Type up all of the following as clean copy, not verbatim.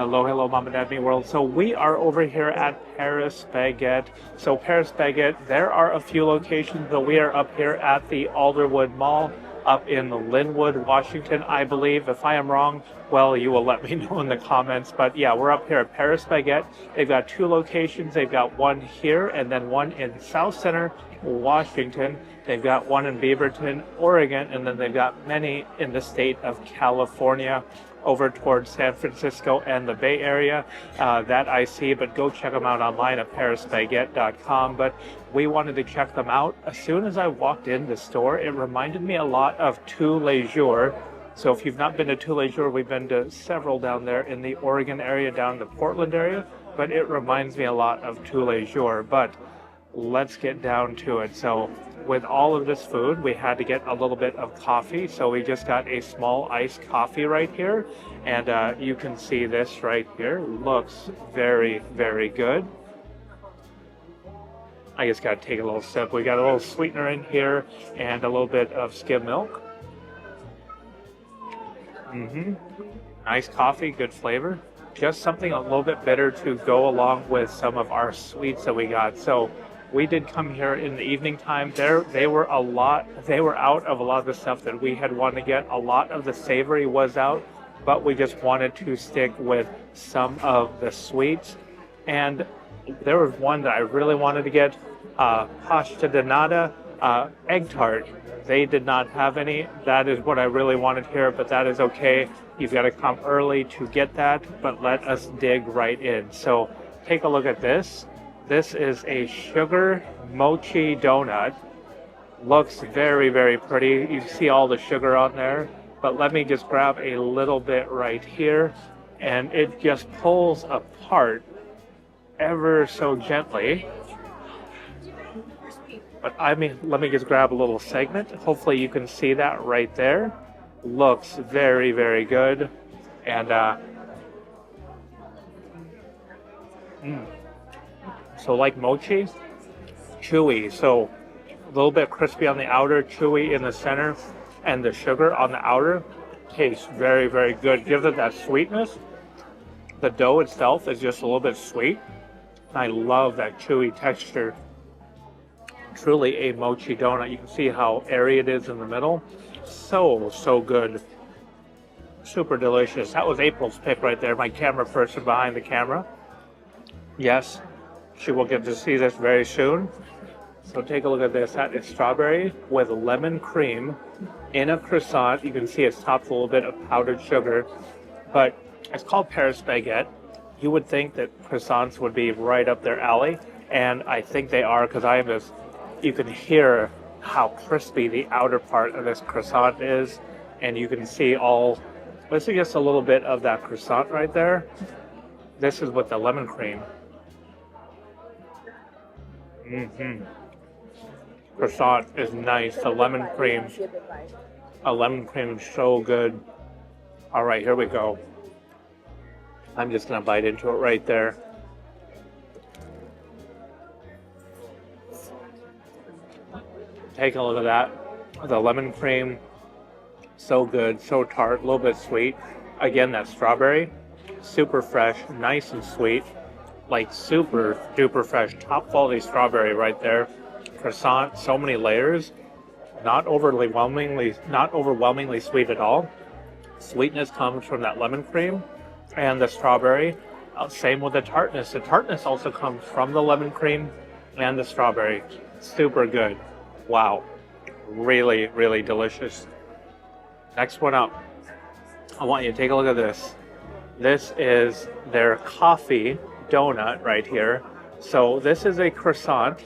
Hello, hello, Mom and Dad Me World. So we are over here at Paris Baguette. So Paris Baguette, there are a few locations, but we are up here at the Alderwood Mall up in Linwood, Washington, I believe. If I am wrong, well, you will let me know in the comments. But yeah, we're up here at Paris Baguette. They've got two locations. They've got one here and then one in South Center, Washington. They've got one in Beaverton, Oregon, and then they've got many in the state of California, over towards San Francisco and the Bay Area. That I see, but go check them out online at parisbaguette.com. But we wanted to check them out. As soon as I walked in the store, it reminded me a lot of Tous Les Jours. So if you've not been to Tous Les Jours, we've been to several down there in the Oregon area, down in the Portland area, but it reminds me a lot of Tous Les Jours. But let's get down to it. So with all of this food, we had to get a little bit of coffee. So we just got a small iced coffee right here. And you can see this right here. Looks very, very good. I just got to take a little sip. We got a little sweetener in here and a little bit of skim milk. Nice coffee, good flavor. Just something a little bit bitter to go along with some of our sweets that we got. So we did come here in the evening time. They were out of a lot of the stuff that we had wanted to get. A lot of the savory was out, but we just wanted to stick with some of the sweets. And there was one that I really wanted to get, pasta di nata egg tart. They did not have any. That is what I really wanted here, but that is okay. You've got to come early to get that, but let us dig right in. So take a look at this. This is a sugar mochi donut. Looks very, very pretty. You see all the sugar on there, but let me just grab a little bit right here, and it just pulls apart ever so gently. But let me just grab a little segment. Hopefully you can see that right there. Looks very, very good. And so like mochi, chewy. So a little bit crispy on the outer, chewy in the center, and the sugar on the outer tastes very, very good. Gives it that sweetness. The dough itself is just a little bit sweet. I love that chewy texture. Truly a mochi donut. You can see how airy it is in the middle. So good. Super delicious. That was April's pick right there, my camera person behind the camera. Yes, she will get to see this very soon. So take a look at this. That is strawberry with lemon cream in a croissant. You can see it's topped with a little bit of powdered sugar, but it's called Paris Baguette. You would think that croissants would be right up their alley, and I think they are, because you can hear how crispy the outer part of this croissant is, and you can see this is just a little bit of that croissant right there. This is with the lemon cream. Croissant is nice. A lemon cream is so good. All right, here we go. I'm just gonna bite into it right there. Take a look at that. The lemon cream, so good, so tart, a little bit sweet. Again, that strawberry, super fresh, nice and sweet. Like super duper fresh, top quality strawberry right there. Croissant, so many layers, not overwhelmingly sweet at all. Sweetness comes from that lemon cream and the strawberry. Same with the tartness. The tartness also comes from the lemon cream and the strawberry. Super good. Wow. Really, really delicious. Next one up. I want you to take a look at this. This is their coffee donut right here. So this is a croissant.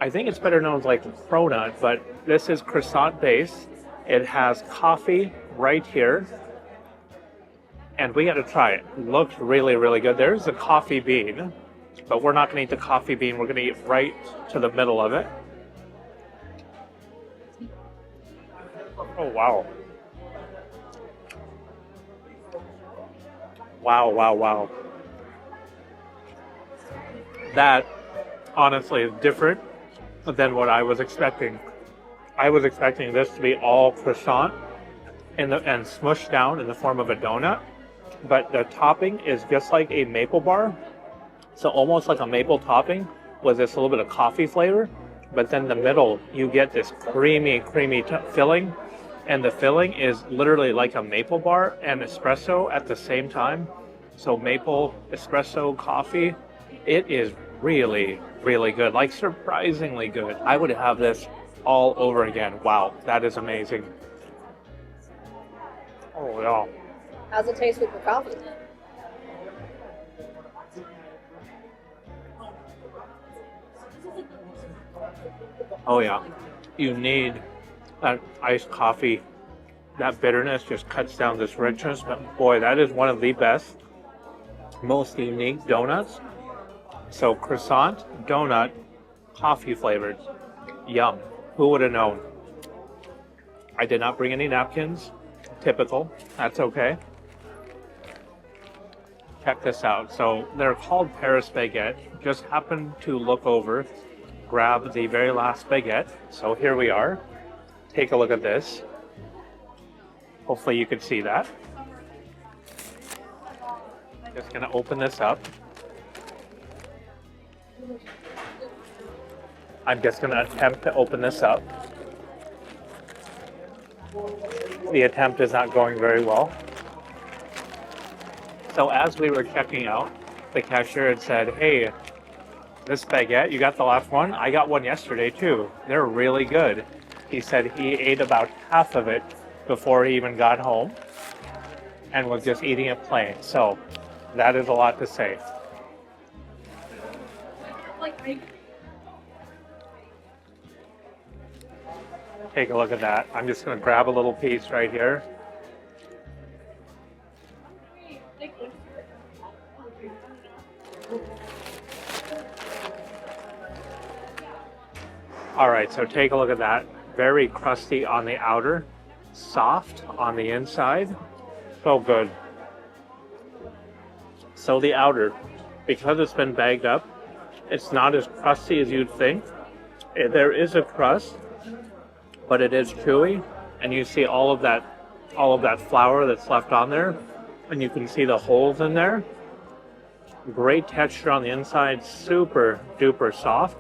I think it's better known as like a cronut, but this is croissant base. It has coffee right here. And we got to try it. It looks really, really good. There's a coffee bean, but we're not going to eat the coffee bean. We're going to eat right to the middle of it. Oh, wow. Wow. That honestly is different than what I was expecting. I was expecting this to be all croissant and smushed down in the form of a donut. but the topping is just like a maple bar. So almost like a maple topping with this little bit of coffee flavor. But then the middle, you get this creamy filling. And the filling is literally like a maple bar and espresso at the same time. So maple, espresso, coffee. It is really, really good. Like surprisingly good. I would have this all over again. Wow, that is amazing. Oh, yeah. How's it taste with the coffee? Oh, yeah. You need that iced coffee. That bitterness just cuts down this richness. But boy, that is one of the best, most unique donuts. So croissant, donut, coffee flavored. Yum. Who would have known? I did not bring any napkins. Typical. That's okay. Check this out. So they're called Paris baguette. Just happened to look over, grab the very last baguette. So here we are. Take a look at this. Hopefully you can see that. Just gonna open this up. I'm just gonna attempt to open this up. The attempt is not going very well. So as we were checking out, the cashier had said, hey, this baguette, you got the last one? I got one yesterday too. They're really good. He said he ate about half of it before he even got home and was just eating it plain. So that is a lot to say. Take a look at that. I'm just going to grab a little piece right here. All right, so take a look at that. Very crusty on the outer, soft on the inside. So good. So the outer, because it's been bagged up, it's not as crusty as you'd think. There is a crust, but it is chewy, and you see all of that flour that's left on there, and you can see the holes in there. Great texture on the inside, super duper soft.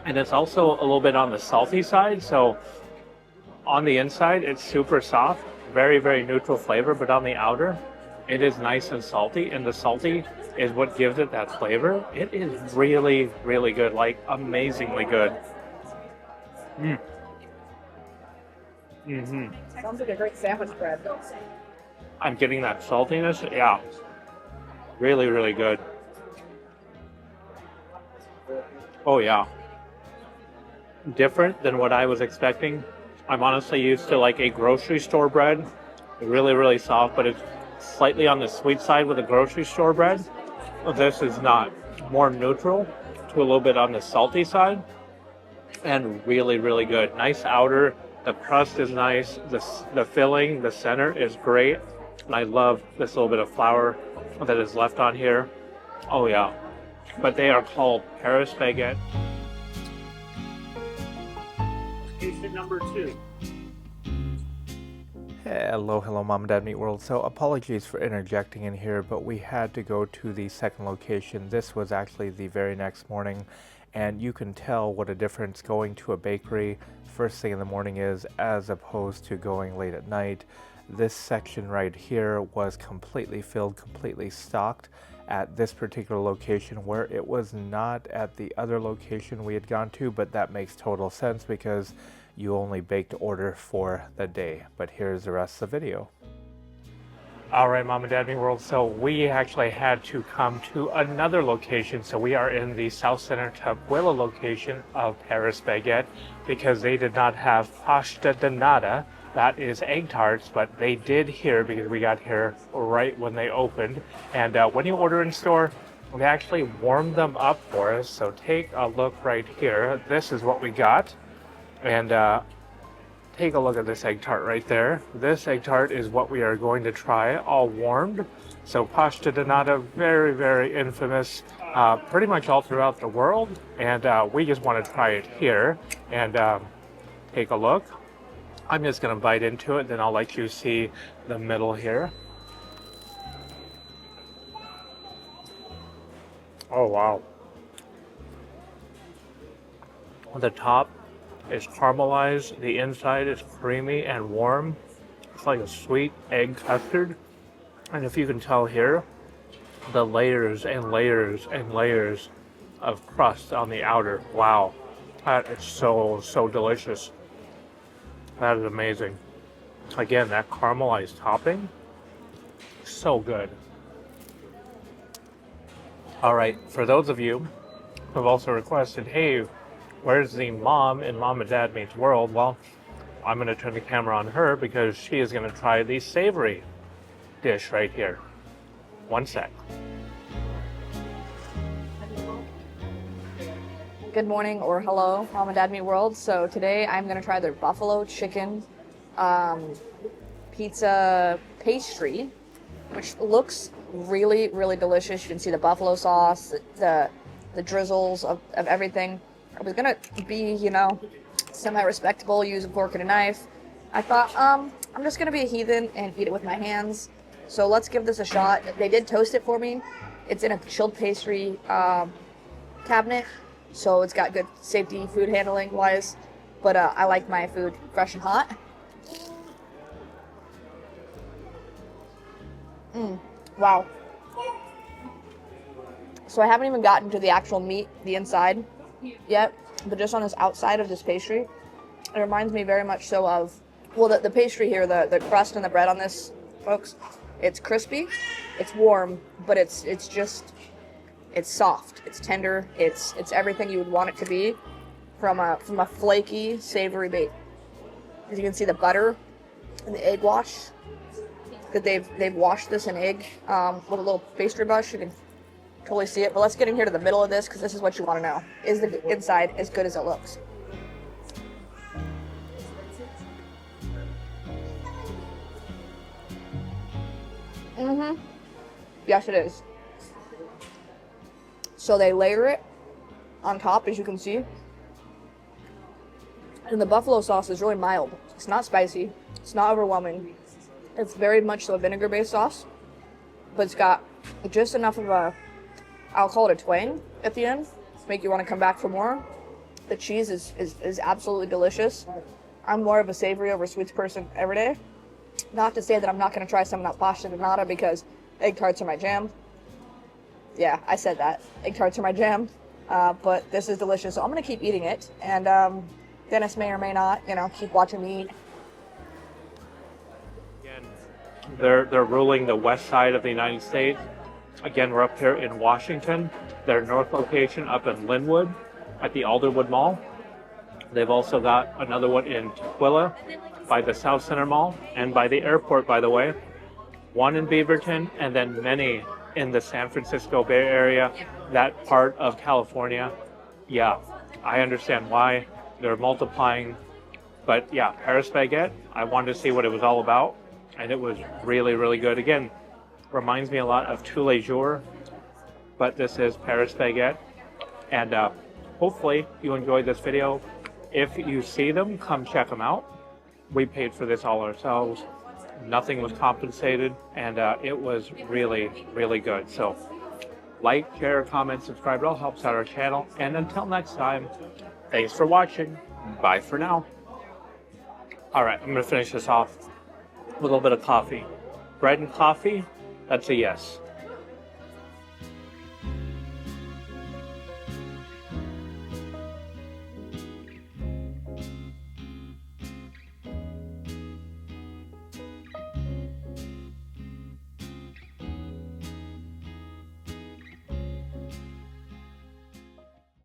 And it's also a little bit on the salty side, so on the inside it's super soft, very, very neutral flavor, but on the outer it is nice and salty, and the salty is what gives it that flavor. It is really, really good, like amazingly good. Sounds like a great sandwich bread. I'm getting that saltiness, yeah. Really, really good. Oh yeah. Different than what I was expecting. I'm honestly used to like a grocery store bread. Really, really soft, but it's slightly on the sweet side with a grocery store bread. This is not. More neutral to a little bit on the salty side. And really, really good. Nice outer. The crust is nice. The filling, the center is great. And I love this little bit of flour that is left on here. Oh yeah. But they are called Paris baguette. Location number 2. Hello, Mom and Dad Meat World. So apologies for interjecting in here, but we had to go to the second location. This was actually the very next morning, and you can tell what a difference going to a bakery first thing in the morning is as opposed to going late at night. This section right here was completely filled, completely stocked at this particular location, where it was not at the other location we had gone to, but that makes total sense because you only baked order for the day. But here's the rest of the video. All right, Mom and Dad Meat World. So we actually had to come to another location. So we are in the South Center Tukwila location of Paris Baguette because they did not have pasta de nata. That is egg tarts, but they did here because we got here right when they opened. And when you order in store, they actually warmed them up for us. So take a look right here. This is what we got. And take a look at this egg tart right there. This egg tart is what we are going to try, all warmed. So pasta de nata, very, very infamous, pretty much all throughout the world. And we just want to try it here and take a look. I'm just gonna bite into it, then I'll let you see the middle here. Oh wow. The top is caramelized, the inside is creamy and warm. It's like a sweet egg custard. And if you can tell here, the layers and layers and layers of crust on the outer. Wow, that is so delicious. That is amazing. Again, that caramelized topping, so good. All right, for those of you who have also requested, hey, where's the mom in Mom and Dad Meets World? Well, I'm going to turn the camera on her because she is going to try the savory dish right here. One sec. Good morning or hello, Mom and Dad Meet World. So today I'm going to try their buffalo chicken pizza pastry, which looks really delicious. You can see the buffalo sauce, the drizzles of everything. I was gonna be, you know, semi-respectable, use a fork and a knife. I thought, I'm just gonna be a heathen and eat it with my hands. So let's give this a shot. They did toast it for me. It's in a chilled pastry cabinet, so it's got good safety food handling wise. But I like my food fresh and hot. Wow. So I haven't even gotten to the actual meat, the inside yet, but just on this outside of this pastry, it reminds me very much so of, well, the pastry here, the crust and the bread on this, folks, it's crispy, it's warm, but it's soft, it's tender, it's everything you would want it to be from a flaky, savory bake. As you can see, the butter and the egg wash, that they've washed this in egg with a little pastry brush. You can totally see it, but let's get in here to the middle of this because this is what you want to know. Is the inside as good as it looks? Yes, it is. So they layer it on top, as you can see. And the buffalo sauce is really mild. It's not spicy. It's not overwhelming. It's very much so a vinegar-based sauce, but it's got just enough of a, I'll call it a twang at the end, to make you want to come back for more. The cheese is absolutely delicious. I'm more of a savory over sweets person every day. Not to say that I'm not going to try some of that pasta di nata because egg tarts are my jam. Yeah, I said that. Egg tarts are my jam. But this is delicious, so I'm going to keep eating it. And Dennis may or may not, you know, keep watching me eat. Again, they're ruling the west side of the United States. Again, we're up here in Washington. Their north location up in Linwood at the Alderwood Mall. They've also got another one in Tukwila by the South Center Mall and by the airport, by the way. One in Beaverton, and then many in the San Francisco Bay Area, that part of California. Yeah, I understand why they're multiplying. But yeah, Paris Baguette, I wanted to see what it was all about, and it was really good. Again, reminds me a lot of Tous les Jours, but this is Paris Baguette. And hopefully you enjoyed this video. If you see them, come check them out. We paid for this all ourselves. Nothing was compensated, and it was really good. So like, share, comment, subscribe. It all helps out our channel. And until next time, thanks for watching. Bye for now. All right, I'm going to finish this off with a little bit of coffee. Bread and coffee, that's a yes.